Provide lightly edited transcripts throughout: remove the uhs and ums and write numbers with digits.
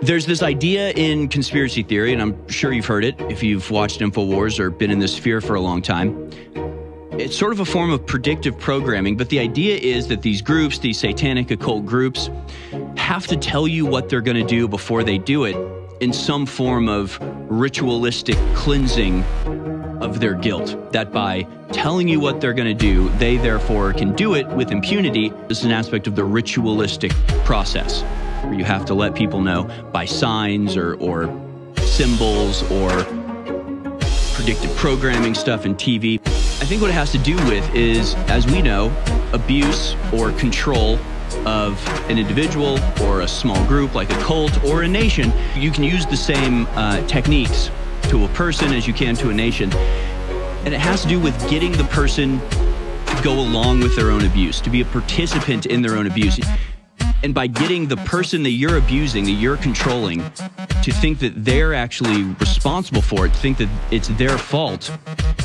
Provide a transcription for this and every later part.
There's this idea in conspiracy theory, and I'm sure you've heard it if you've watched InfoWars or been in this sphere for a long time. It's sort of a form of predictive programming, but the idea is that these groups, these satanic occult groups, have to tell you what they're going to do before they do it in some form of ritualistic cleansing of their guilt. That by telling you what they're going to do, they therefore can do it with impunity. This is an aspect of the ritualistic process, where you have to let people know by signs or symbols or predictive programming stuff in TV. I think what it has to do with is, as we know, abuse or control of an individual or a small group like a cult or a nation. You can use the same techniques to a person as you can to a nation. And it has to do with getting the person to go along with their own abuse, to be a participant in their own abuse. And by getting the person that you're abusing, that you're controlling, to think that they're actually responsible for it, to think that it's their fault,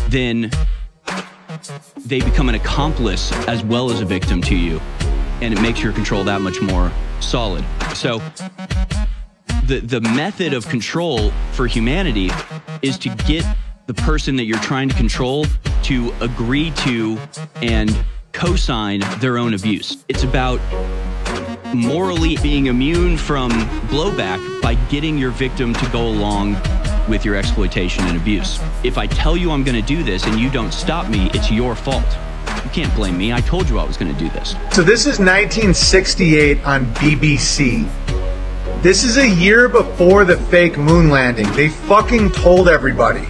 then they become an accomplice as well as a victim to you. And it makes your control that much more solid. So the method of control for humanity is to get the person that you're trying to control to agree to and co-sign their own abuse. It's about morally being immune from blowback by getting your victim to go along with your exploitation and abuse. If I tell you I'm going to do this and you don't stop me, it's your fault. You can't blame me. I told you I was going to do this. So this is 1968 on BBC. This is a year before the fake moon landing. They fucking told everybody.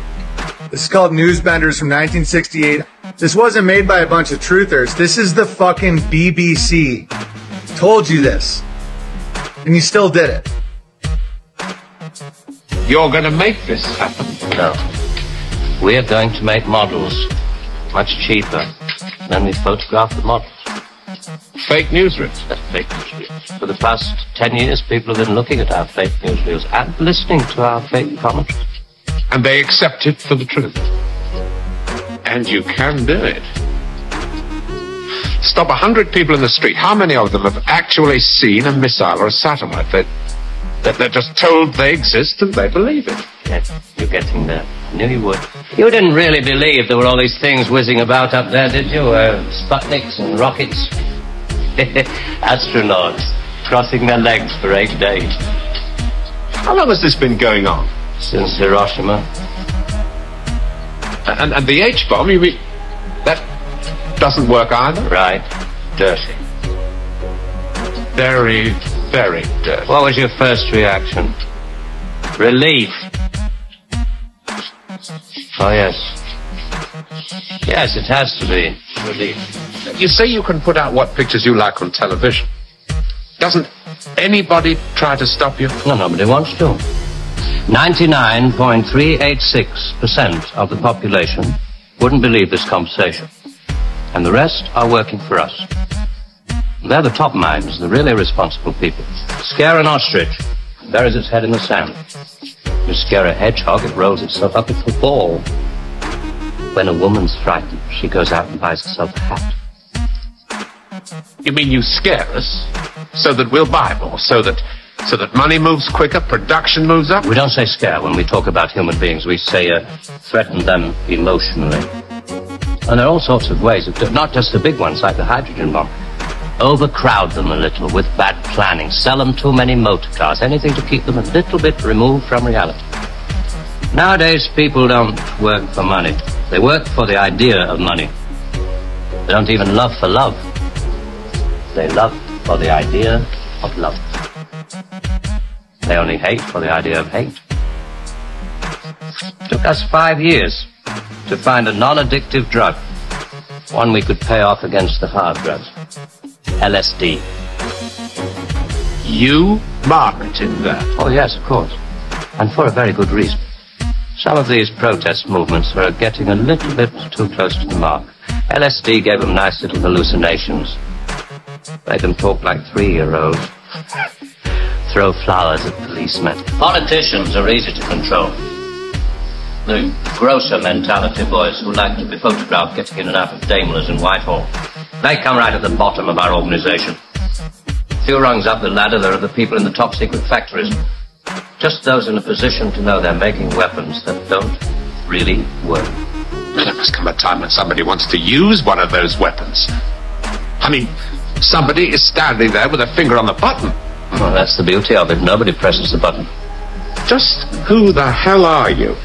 This is called Newsbenders from 1968. This wasn't made by a bunch of truthers. This is the fucking BBC. Told you this. And you still did it. You're going to make this happen? No. We're going to make models much cheaper. Then we photograph the models. Fake newsreels? Fake newsreels. For the past 10 years, people have been looking at our fake newsreels and listening to our fake commentaries. And they accept it for the truth. And you can do it. Stop 100 people in the street. How many of them have actually seen a missile or a satellite? They're just told they exist and they believe it. Yes, you're getting there. I knew you would. You didn't really believe there were all these things whizzing about up there, did you? Sputniks and rockets. Astronauts crossing their legs for 8 days. How long has this been going on? Since Hiroshima. And the H-bomb, you mean, that doesn't work either? Right. Dirty. Very, very dirty. What was your first reaction? Relief. Oh, yes. Yes, it has to be. Relief. You say you can put out what pictures you like on television. Doesn't anybody try to stop you? No, nobody wants to. 99.386% of the population wouldn't believe this conversation. And the rest are working for us. They're the top minds, the really responsible people. Scare an ostrich, buries its head in the sand. You scare a hedgehog, it rolls itself up into a ball. When a woman's frightened, she goes out and buys herself a hat. You mean you scare us so that we'll buy more, so that money moves quicker, production moves up? We don't say scare when we talk about human beings. We say threaten them emotionally. And there are all sorts of ways of doing it, not just the big ones like the hydrogen bomb. Overcrowd them a little with bad planning. Sell them too many motor cars. Anything to keep them a little bit removed from reality. Nowadays, people don't work for money. They work for the idea of money. They don't even love for love. They love for the idea of love. They only hate for the idea of hate. It took us 5 years to find a non-addictive drug. One we could pay off against the hard drugs. LSD. You marketed that? Oh, yes, of course. And for a very good reason. Some of these protest movements are getting a little bit too close to the mark. LSD gave them nice little hallucinations. Made them talk like 3-year-olds. Throw flowers at policemen. Politicians are easy to control. The grosser mentality boys who like to be photographed getting in and out of Daimlers in Whitehall. They come right at the bottom of our organization. A few rungs up the ladder, there are the people in the top secret factories. Just those in a position to know they're making weapons that don't really work. There must come a time when somebody wants to use one of those weapons. I mean, somebody is standing there with a finger on the button. Well, that's the beauty of it. Nobody presses the button. Just who the hell are you?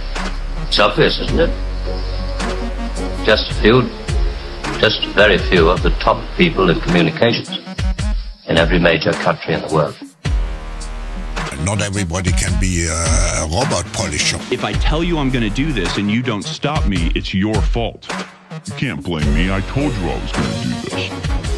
It's obvious, isn't it? Just very few of the top people in communications in every major country in the world. Not everybody can be a robot polisher. If I tell you I'm going to do this and you don't stop me, it's your fault. You can't blame me. I told you I was going to do this.